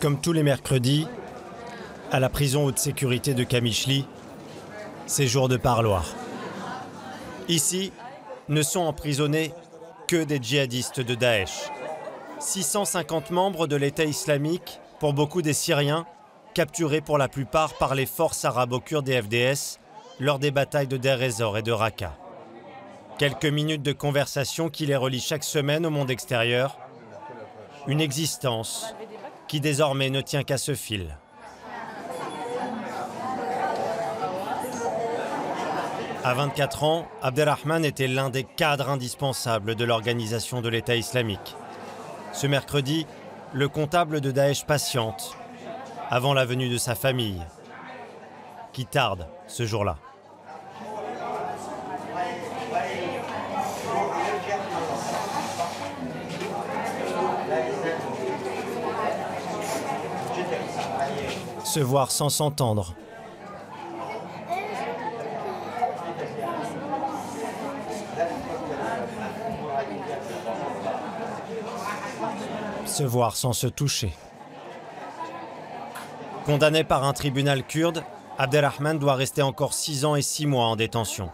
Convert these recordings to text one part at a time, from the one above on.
Comme tous les mercredis, à la prison haute sécurité de Qamishli, c'est jour de parloir. Ici, ne sont emprisonnés que des djihadistes de Daesh. 650 membres de l'État islamique, pour beaucoup des Syriens, capturés pour la plupart par les forces arabo-kurdes des FDS lors des batailles de Deir ez-Zor et de Raqqa. Quelques minutes de conversation qui les relient chaque semaine au monde extérieur. Une existence qui désormais ne tient qu'à ce fil. À 24 ans, Abderrahman était l'un des cadres indispensables de l'organisation de l'État islamique. Ce mercredi, le comptable de Daesh patiente avant la venue de sa famille, qui tarde ce jour-là. Se voir sans s'entendre. Se voir sans se toucher. Condamné par un tribunal kurde, Abderrahman doit rester encore 6 ans et 6 mois en détention.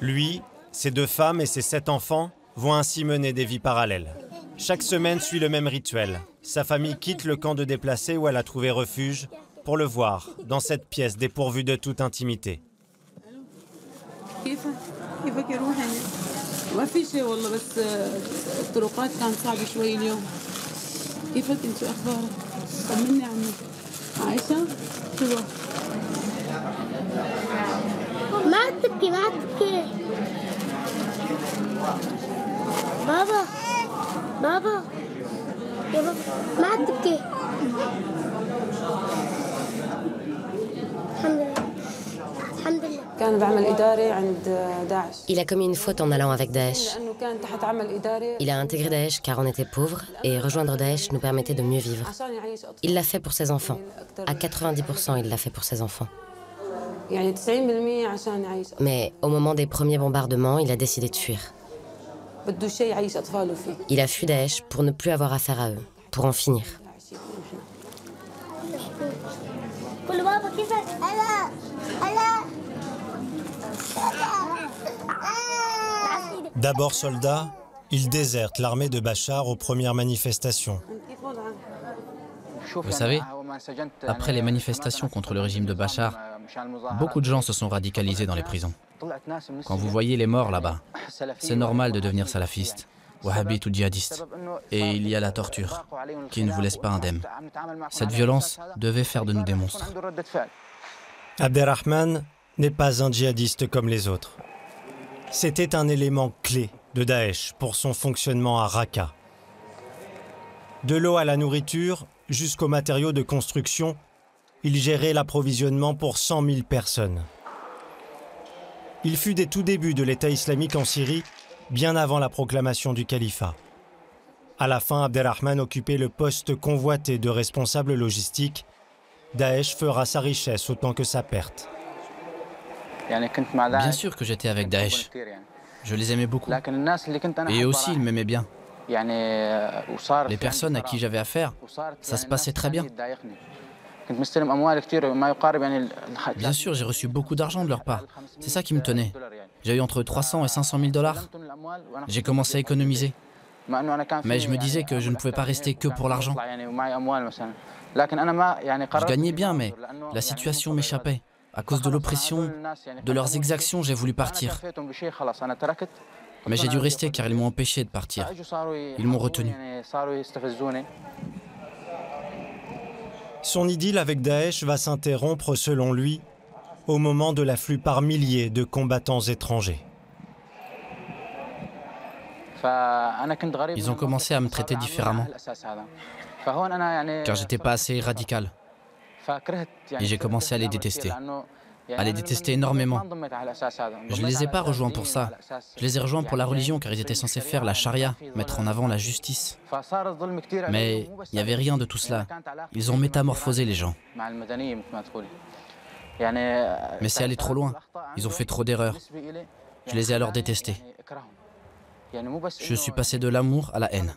Lui, ses 2 femmes et ses 7 enfants vont ainsi mener des vies parallèles. Chaque semaine suit le même rituel. Sa famille quitte le camp de déplacés où elle a trouvé refuge pour le voir dans cette pièce dépourvue de toute intimité. Il a commis une faute en allant avec Daesh. Il a intégré Daesh car on était pauvres et rejoindre Daesh nous permettait de mieux vivre. Il l'a fait pour ses enfants. À 90%, il l'a fait pour ses enfants. Mais au moment des premiers bombardements, il a décidé de fuir. Il a fui Daesh pour ne plus avoir affaire à eux, pour en finir. D'abord soldat, il déserte l'armée de Bachar aux premières manifestations. Vous savez, après les manifestations contre le régime de Bachar, beaucoup de gens se sont radicalisés dans les prisons. Quand vous voyez les morts là-bas, c'est normal de devenir salafiste, wahhabite ou djihadiste. Et il y a la torture, qui ne vous laisse pas indemne. Cette violence devait faire de nous des monstres. Abderrahman n'est pas un djihadiste comme les autres. C'était un élément clé de Daesh pour son fonctionnement à Raqqa. De l'eau à la nourriture, jusqu'aux matériaux de construction, il gérait l'approvisionnement pour 100 000 personnes. Il fut des tout débuts de l'État islamique en Syrie, bien avant la proclamation du califat. À la fin, Abderrahman occupait le poste convoité de responsable logistique. Daesh fera sa richesse autant que sa perte. Bien sûr que j'étais avec Daesh. Je les aimais beaucoup. Et aussi, ils m'aimaient bien. Les personnes à qui j'avais affaire, ça se passait très bien. Bien sûr, j'ai reçu beaucoup d'argent de leur part. C'est ça qui me tenait. J'ai eu entre 300 et 500 000 $. J'ai commencé à économiser. Mais je me disais que je ne pouvais pas rester que pour l'argent. Je gagnais bien, mais la situation m'échappait. À cause de l'oppression, de leurs exactions, j'ai voulu partir. Mais j'ai dû rester car ils m'ont empêché de partir. Ils m'ont retenu. Son idylle avec Daesh va s'interrompre, selon lui, au moment de l'afflux par milliers de combattants étrangers. Ils ont commencé à me traiter différemment, car j'étais pas assez radical. Et j'ai commencé à les détester énormément. Je ne les ai pas rejoints pour ça. Je les ai rejoints pour la religion, car ils étaient censés faire la charia, mettre en avant la justice. Mais il n'y avait rien de tout cela. Ils ont métamorphosé les gens. Mais c'est allé trop loin. Ils ont fait trop d'erreurs. Je les ai alors détestés. Je suis passé de l'amour à la haine.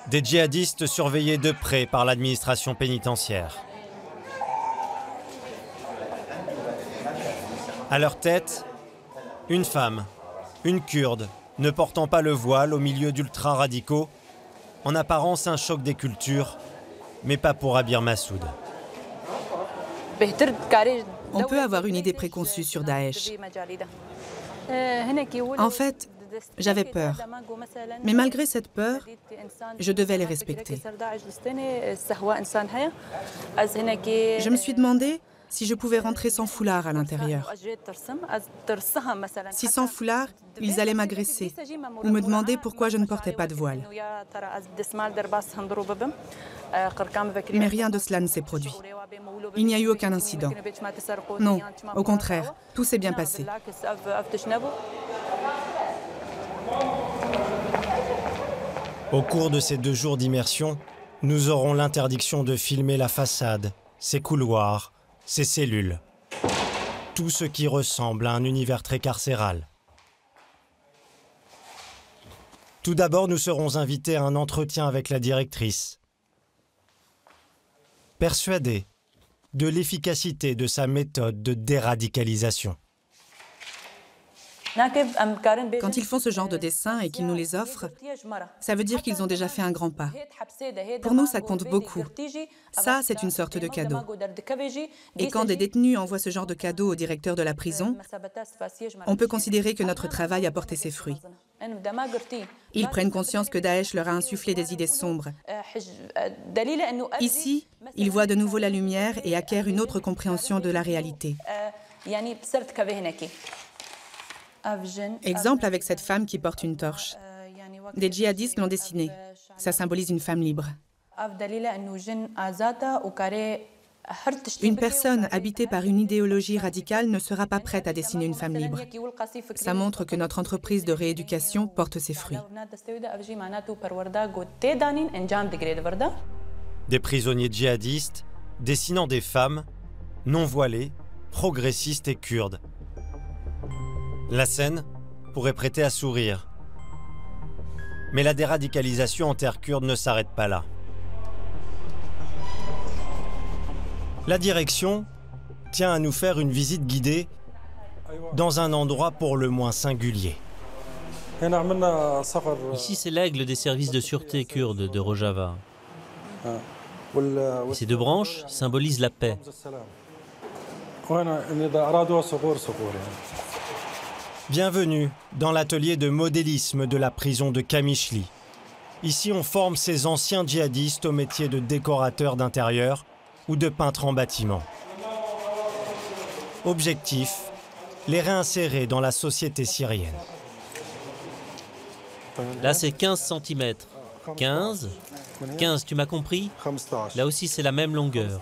Des djihadistes surveillés de près par l'administration pénitentiaire. À leur tête, une femme, une Kurde, ne portant pas le voile au milieu d'ultra-radicaux, en apparence un choc des cultures, mais pas pour Abir Massoud. On peut avoir une idée préconçue sur Daesh. En fait, j'avais peur. Mais malgré cette peur, je devais les respecter. Je me suis demandé si je pouvais rentrer sans foulard à l'intérieur. Si sans foulard, ils allaient m'agresser ou me demander pourquoi je ne portais pas de voile. Mais rien de cela ne s'est produit. Il n'y a eu aucun incident. Non, au contraire, tout s'est bien passé. Au cours de ces 2 jours d'immersion, nous aurons l'interdiction de filmer la façade, ses couloirs, ses cellules. Tout ce qui ressemble à un univers très carcéral. Tout d'abord, nous serons invités à un entretien avec la directrice. Persuadés de l'efficacité de sa méthode de déradicalisation. Quand ils font ce genre de dessins et qu'ils nous les offrent, ça veut dire qu'ils ont déjà fait un grand pas. Pour nous, ça compte beaucoup. Ça, c'est une sorte de cadeau. Et quand des détenus envoient ce genre de cadeau au directeur de la prison, on peut considérer que notre travail a porté ses fruits. Ils prennent conscience que Daesh leur a insufflé des idées sombres. Ici, ils voient de nouveau la lumière et acquièrent une autre compréhension de la réalité. Exemple avec cette femme qui porte une torche. Des djihadistes l'ont dessinée. Ça symbolise une femme libre. Une personne habitée par une idéologie radicale ne sera pas prête à dessiner une femme libre. Ça montre que notre entreprise de rééducation porte ses fruits. Des prisonniers djihadistes dessinant des femmes non voilées, progressistes et kurdes. La scène pourrait prêter à sourire. Mais la déradicalisation en terre kurde ne s'arrête pas là. La direction tient à nous faire une visite guidée dans un endroit pour le moins singulier. Ici, c'est l'aigle des services de sûreté kurdes de Rojava. Et ces 2 branches symbolisent la paix. Bienvenue dans l'atelier de modélisme de la prison de Qamishli. Ici, on forme ces anciens djihadistes au métier de décorateur d'intérieur ou de peintre en bâtiment. Objectif, les réinsérer dans la société syrienne. Là, c'est 15 cm. 15, tu m'as compris? Là aussi, c'est la même longueur.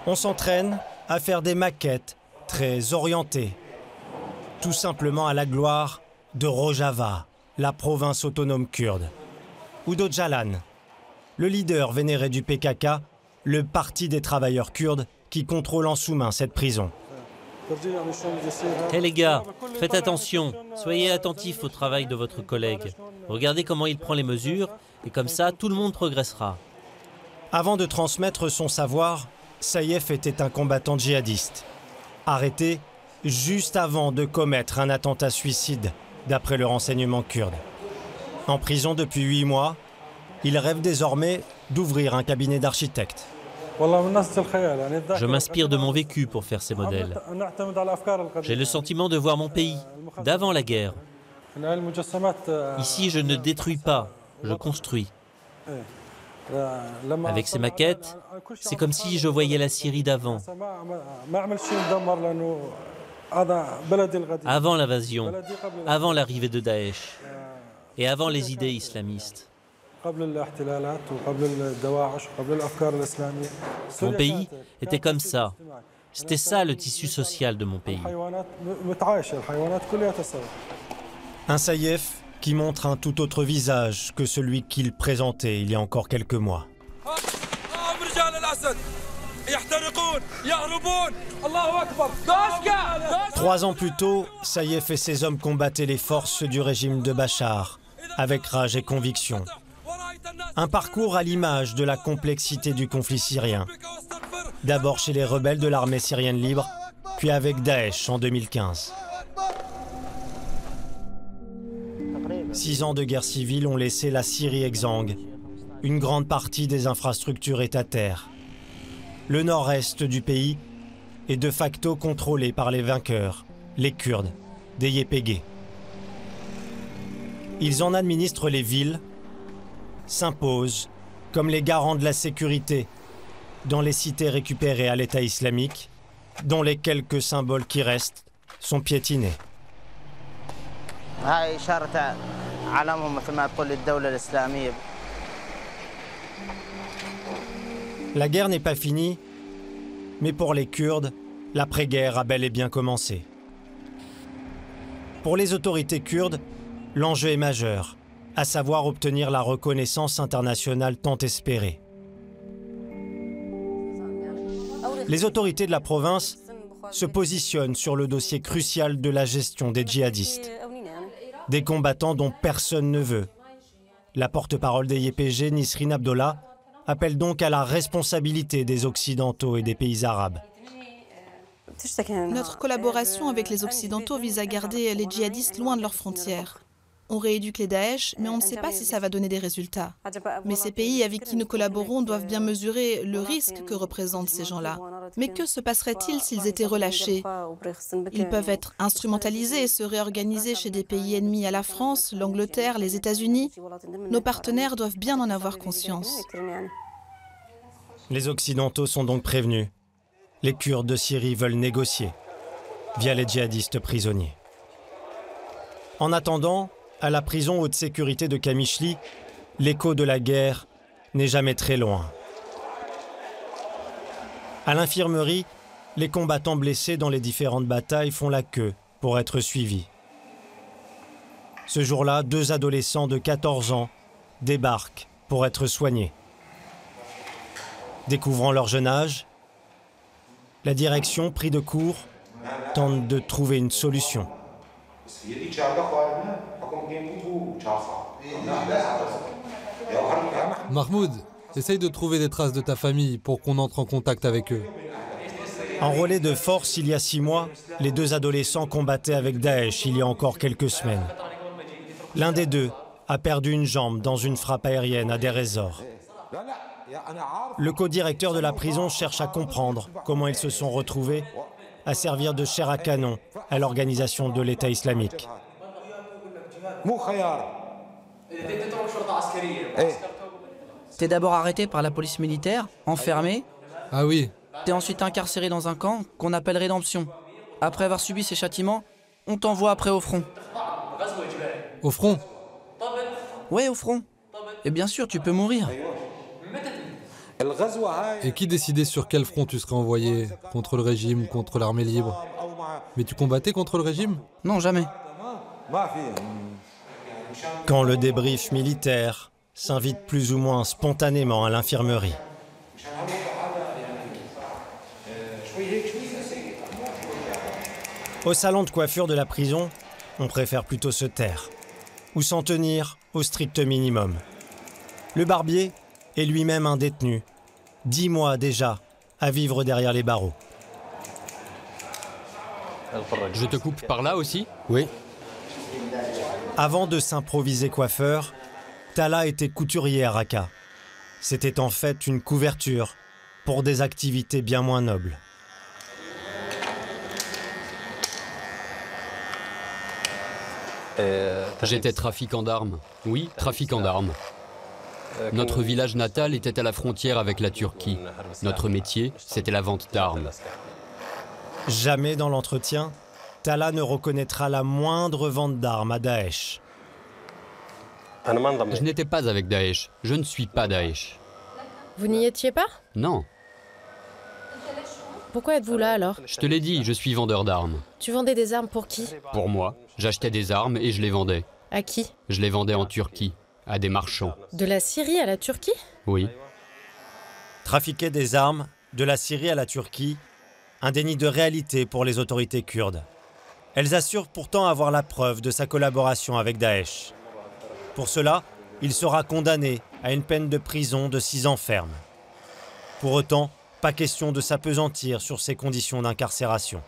On s'entraîne à faire des maquettes très orientées, tout simplement à la gloire de Rojava, la province autonome kurde, ou d'Öcalan, le leader vénéré du PKK, le parti des travailleurs kurdes qui contrôle en sous-main cette prison. Hé les gars, faites attention, soyez attentifs au travail de votre collègue. Regardez comment il prend les mesures, et comme ça, tout le monde progressera. Avant de transmettre son savoir, Saïef était un combattant djihadiste, arrêté juste avant de commettre un attentat suicide, d'après le renseignement kurde. En prison depuis 8 mois, il rêve désormais d'ouvrir un cabinet d'architecte. Je m'inspire de mon vécu pour faire ces modèles. J'ai le sentiment de voir mon pays, d'avant la guerre. Ici, je ne détruis pas, je construis. Avec ces maquettes, c'est comme si je voyais la Syrie d'avant. Avant l'invasion, avant l'arrivée de Daesh et avant les idées islamistes. Mon pays était comme ça. C'était ça le tissu social de mon pays. Un Saïef qui montre un tout autre visage que celui qu'il présentait il y a encore quelques mois. 3 ans plus tôt, Saïef et ses hommes combattaient les forces du régime de Bachar, avec rage et conviction. Un parcours à l'image de la complexité du conflit syrien. D'abord chez les rebelles de l'armée syrienne libre, puis avec Daesh en 2015. 6 ans de guerre civile ont laissé la Syrie exsangue. Une grande partie des infrastructures est à terre. Le nord-est du pays est de facto contrôlé par les vainqueurs, les Kurdes, des YPG. Ils en administrent les villes, s'imposent comme les garants de la sécurité dans les cités récupérées à l'État islamique, dont les quelques symboles qui restent sont piétinés. La guerre n'est pas finie, mais pour les Kurdes, l'après-guerre a bel et bien commencé. Pour les autorités kurdes, l'enjeu est majeur, à savoir obtenir la reconnaissance internationale tant espérée. Les autorités de la province se positionnent sur le dossier crucial de la gestion des djihadistes, des combattants dont personne ne veut. La porte-parole des YPG, Nisrine Abdollah, appelle donc à la responsabilité des Occidentaux et des pays arabes. Notre collaboration avec les Occidentaux vise à garder les djihadistes loin de leurs frontières. On rééduque les Daesh, mais on ne sait pas si ça va donner des résultats. Mais ces pays avec qui nous collaborons doivent bien mesurer le risque que représentent ces gens-là. Mais que se passerait-il s'ils étaient relâchés? Ils peuvent être instrumentalisés et se réorganiser chez des pays ennemis à la France, l'Angleterre, les États-Unis. Nos partenaires doivent bien en avoir conscience. Les Occidentaux sont donc prévenus. Les Kurdes de Syrie veulent négocier via les djihadistes prisonniers. En attendant, à la prison haute sécurité de Qamishli, l'écho de la guerre n'est jamais très loin. À l'infirmerie, les combattants blessés dans les différentes batailles font la queue pour être suivis. Ce jour-là, 2 adolescents de 14 ans débarquent pour être soignés. Découvrant leur jeune âge, la direction, pris de court, tente de trouver une solution. Mahmoud, essaye de trouver des traces de ta famille pour qu'on entre en contact avec eux. Enrôlés de force il y a 6 mois, les 2 adolescents combattaient avec Daesh il y a encore quelques semaines. L'un des 2 a perdu une jambe dans une frappe aérienne à Deir ez-Zor. Le co-directeur de la prison cherche à comprendre comment ils se sont retrouvés à servir de chair à canon à l'organisation de l'État islamique. T'es d'abord arrêté par la police militaire, enfermé. Ah oui. T'es ensuite incarcéré dans un camp qu'on appelle Rédemption. Après avoir subi ces châtiments, on t'envoie après au front. Au front? Ouais, au front. Et bien sûr, tu peux mourir. Et qui décidait sur quel front tu serais envoyé? Contre le régime, contre l'armée libre? Mais tu combattais contre le régime? Non, jamais. Quand le débrief militaire s'invite plus ou moins spontanément à l'infirmerie. Au salon de coiffure de la prison, on préfère plutôt se taire ou s'en tenir au strict minimum. Le barbier est lui-même un détenu, 10 mois déjà à vivre derrière les barreaux. Je te coupe par là aussi? Oui. Avant de s'improviser coiffeur, Tala était couturier à Raqqa. C'était en fait une couverture pour des activités bien moins nobles. J'étais trafiquant d'armes. Oui, trafiquant d'armes. Notre village natal était à la frontière avec la Turquie. Notre métier, c'était la vente d'armes. Jamais dans l'entretien, Tala ne reconnaîtra la moindre vente d'armes à Daesh. Je n'étais pas avec Daesh. Je ne suis pas Daesh. Vous n'y étiez pas? Non. Pourquoi êtes-vous là alors? Je te l'ai dit, je suis vendeur d'armes. Tu vendais des armes pour qui? Pour moi, j'achetais des armes et je les vendais. À qui? Je les vendais en Turquie, à des marchands. De la Syrie à la Turquie? Oui. Trafiquer des armes de la Syrie à la Turquie, un déni de réalité pour les autorités kurdes. Elles assurent pourtant avoir la preuve de sa collaboration avec Daesh. Pour cela, il sera condamné à une peine de prison de 6 ans ferme. Pour autant, pas question de s'appesantir sur ses conditions d'incarcération.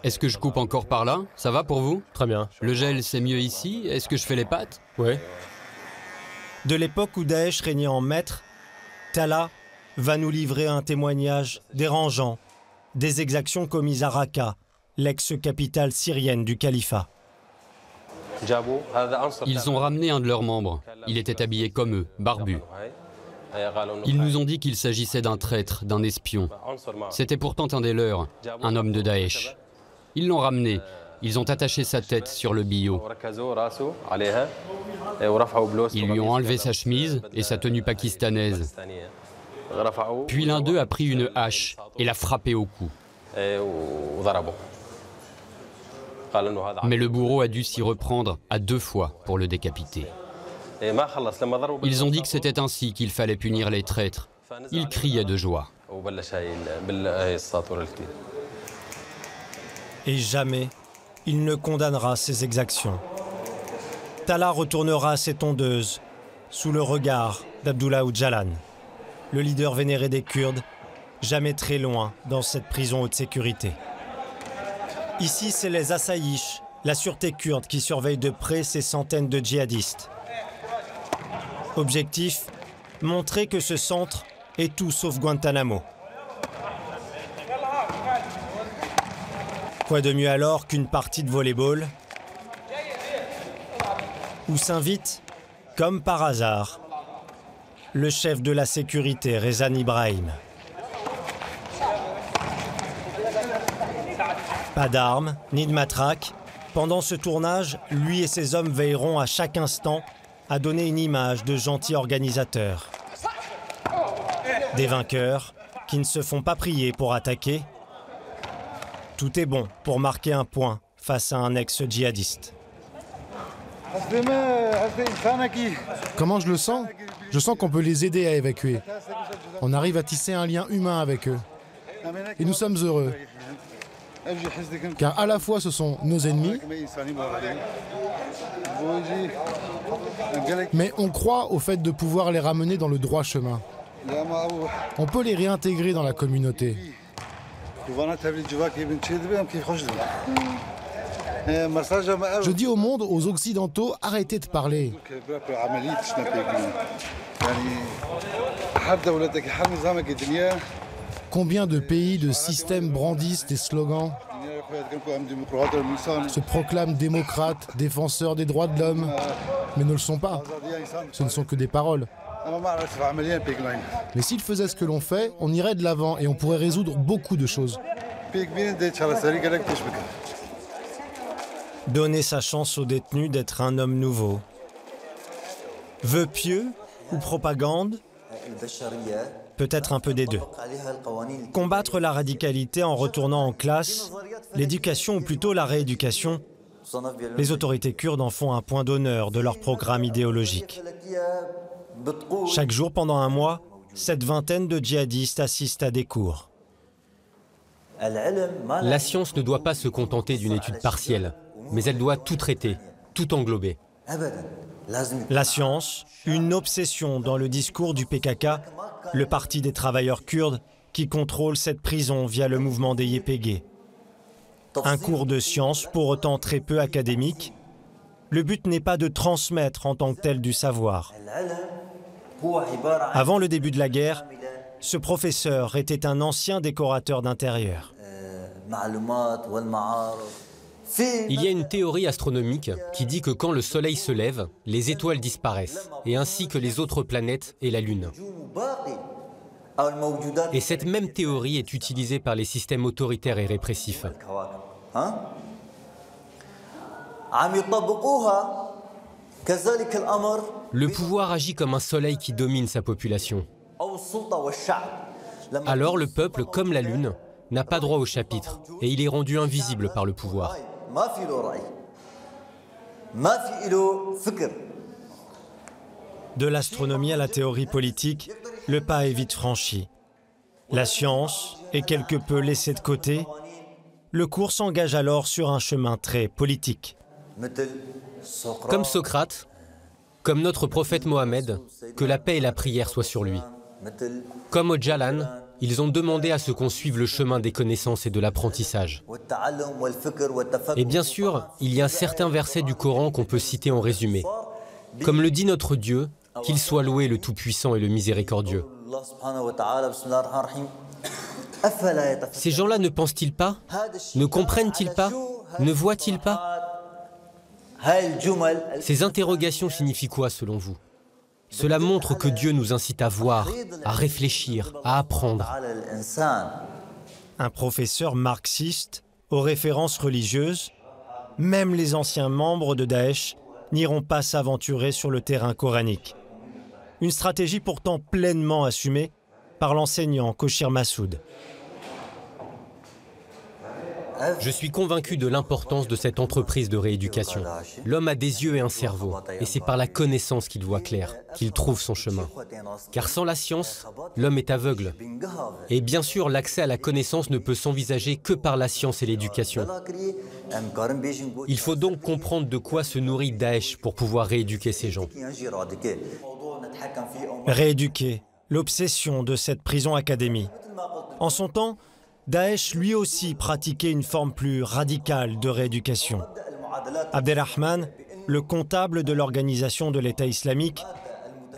Est-ce que je coupe encore par là? Ça va pour vous? Très bien. Le gel, c'est mieux ici? Est-ce que je fais les pattes? Oui. De l'époque où Daesh régnait en maître, Talha va nous livrer un témoignage dérangeant des exactions commises à Raqqa, l'ex-capitale syrienne du califat. Ils ont ramené un de leurs membres. Il était habillé comme eux, barbu. Ils nous ont dit qu'il s'agissait d'un traître, d'un espion. C'était pourtant un des leurs, un homme de Daesh. Ils l'ont ramené. Ils ont attaché sa tête sur le billot. Ils lui ont enlevé sa chemise et sa tenue pakistanaise. Puis l'un d'eux a pris une hache et l'a frappé au cou. Mais le bourreau a dû s'y reprendre à 2 fois pour le décapiter. Ils ont dit que c'était ainsi qu'il fallait punir les traîtres. Ils criaient de joie. Et jamais il ne condamnera ces exactions. Talha retournera à ses tondeuses sous le regard d'Abdullah Öcalan, le leader vénéré des Kurdes, jamais très loin dans cette prison haute sécurité. Ici, c'est les Assayish, la sûreté kurde, qui surveille de près ces centaines de djihadistes. Objectif, montrer que ce centre est tout sauf Guantanamo. Quoi de mieux alors qu'une partie de volley-ball où s'invite, comme par hasard, le chef de la sécurité, Rezan Ibrahim. Pas d'armes, ni de matraque. Pendant ce tournage, lui et ses hommes veilleront à chaque instant à donner une image de gentils organisateurs. Des vainqueurs qui ne se font pas prier pour attaquer. Tout est bon pour marquer un point face à un ex-djihadiste. Comment je le sens? Je sens qu'on peut les aider à évacuer. On arrive à tisser un lien humain avec eux. Et nous sommes heureux. Car à la fois ce sont nos ennemis, mais on croit au fait de pouvoir les ramener dans le droit chemin. On peut les réintégrer dans la communauté. Je dis au monde, aux Occidentaux, arrêtez de parler. Combien de pays, de systèmes brandissent des slogans, se proclament démocrates, défenseurs des droits de l'homme, mais ne le sont pas. Ce ne sont que des paroles. Mais s'ils faisaient ce que l'on fait, on irait de l'avant et on pourrait résoudre beaucoup de choses. Donner sa chance aux détenus d'être un homme nouveau. Vœu pieux ou propagande? Peut-être un peu des deux. Combattre la radicalité en retournant en classe, l'éducation ou plutôt la rééducation, les autorités kurdes en font un point d'honneur de leur programme idéologique. Chaque jour pendant un mois, cette vingtaine de djihadistes assistent à des cours. La science ne doit pas se contenter d'une étude partielle, mais elle doit tout traiter, tout englober. La science, une obsession dans le discours du PKK, le parti des travailleurs kurdes qui contrôle cette prison via le mouvement des YPG. Un cours de science pour autant très peu académique. Le but n'est pas de transmettre en tant que tel du savoir. Avant le début de la guerre, ce professeur était un ancien décorateur d'intérieur. Il y a une théorie astronomique qui dit que quand le Soleil se lève, les étoiles disparaissent, et ainsi que les autres planètes et la Lune. Et cette même théorie est utilisée par les systèmes autoritaires et répressifs. Le pouvoir agit comme un soleil qui domine sa population. Alors le peuple, comme la Lune, n'a pas droit au chapitre, et il est rendu invisible par le pouvoir. De l'astronomie à la théorie politique, le pas est vite franchi. La science est quelque peu laissée de côté. Le cours s'engage alors sur un chemin très politique. Comme Socrate, comme notre prophète Mohammed, que la paix et la prière soient sur lui. Comme Öcalan, ils ont demandé à ce qu'on suive le chemin des connaissances et de l'apprentissage. Et bien sûr, il y a certains versets du Coran qu'on peut citer en résumé. Comme le dit notre Dieu, qu'il soit loué le Tout-Puissant et le Miséricordieux. Ces gens-là ne pensent-ils pas? Ne comprennent-ils pas? Ne voient-ils pas? Ces interrogations signifient quoi selon vous? Cela montre que Dieu nous incite à voir, à réfléchir, à apprendre. Un professeur marxiste aux références religieuses, même les anciens membres de Daesh n'iront pas s'aventurer sur le terrain coranique. Une stratégie pourtant pleinement assumée par l'enseignant Koshir Massoud. Je suis convaincu de l'importance de cette entreprise de rééducation. L'homme a des yeux et un cerveau, et c'est par la connaissance qu'il voit clair, qu'il trouve son chemin. Car sans la science, l'homme est aveugle. Et bien sûr, l'accès à la connaissance ne peut s'envisager que par la science et l'éducation. Il faut donc comprendre de quoi se nourrit Daesh pour pouvoir rééduquer ces gens. Rééduquer, l'obsession de cette prison académie. En son temps, Daesh lui aussi pratiquait une forme plus radicale de rééducation. Abdelrahman, le comptable de l'organisation de l'État islamique,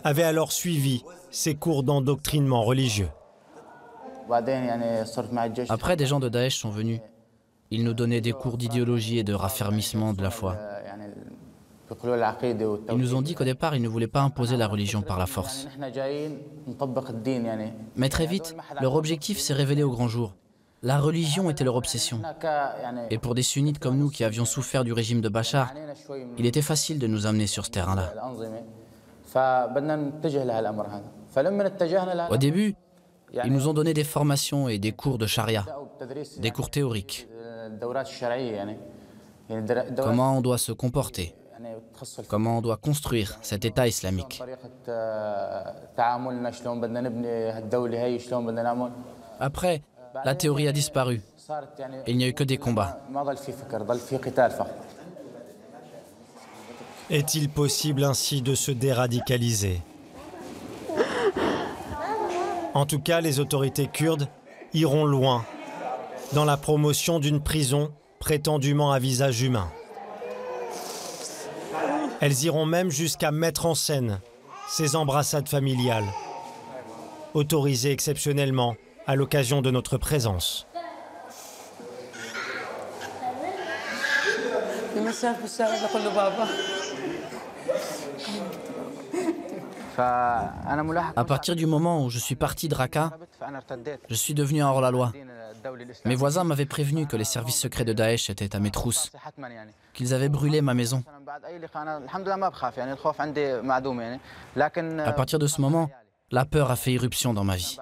avait alors suivi ces cours d'endoctrinement religieux. Après, des gens de Daesh sont venus. Ils nous donnaient des cours d'idéologie et de raffermissement de la foi. Ils nous ont dit qu'au départ, ils ne voulaient pas imposer la religion par la force. Mais très vite, leur objectif s'est révélé au grand jour. La religion était leur obsession. Et pour des sunnites comme nous qui avions souffert du régime de Bachar, il était facile de nous amener sur ce terrain-là. Au début, ils nous ont donné des formations et des cours de charia, des cours théoriques. Comment on doit se comporter, comment on doit construire cet État islamique. Après, la théorie a disparu. Il n'y a eu que des combats. Est-il possible ainsi de se déradicaliser? En tout cas, les autorités kurdes iront loin dans la promotion d'une prison prétendument à visage humain. Elles iront même jusqu'à mettre en scène ces embrassades familiales, autorisées exceptionnellement à l'occasion de notre présence. À partir du moment où je suis parti de Raqqa, je suis devenu un hors-la-loi. Mes voisins m'avaient prévenu que les services secrets de Daesh étaient à mes trousses, qu'ils avaient brûlé ma maison. À partir de ce moment, la peur a fait irruption dans ma vie.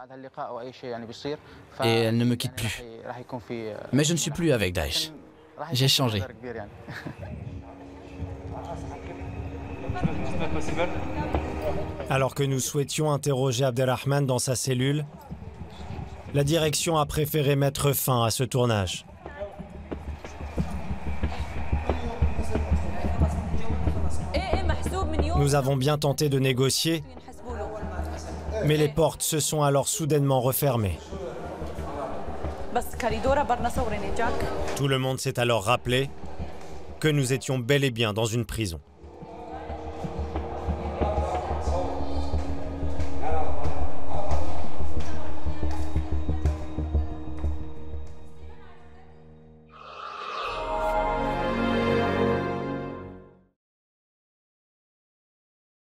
Et elle ne me quitte plus. Mais je ne suis plus avec Daesh. J'ai changé. Alors que nous souhaitions interroger Abdelrahman dans sa cellule, la direction a préféré mettre fin à ce tournage. Nous avons bien tenté de négocier, mais les portes se sont alors soudainement refermées. Tout le monde s'est alors rappelé que nous étions bel et bien dans une prison.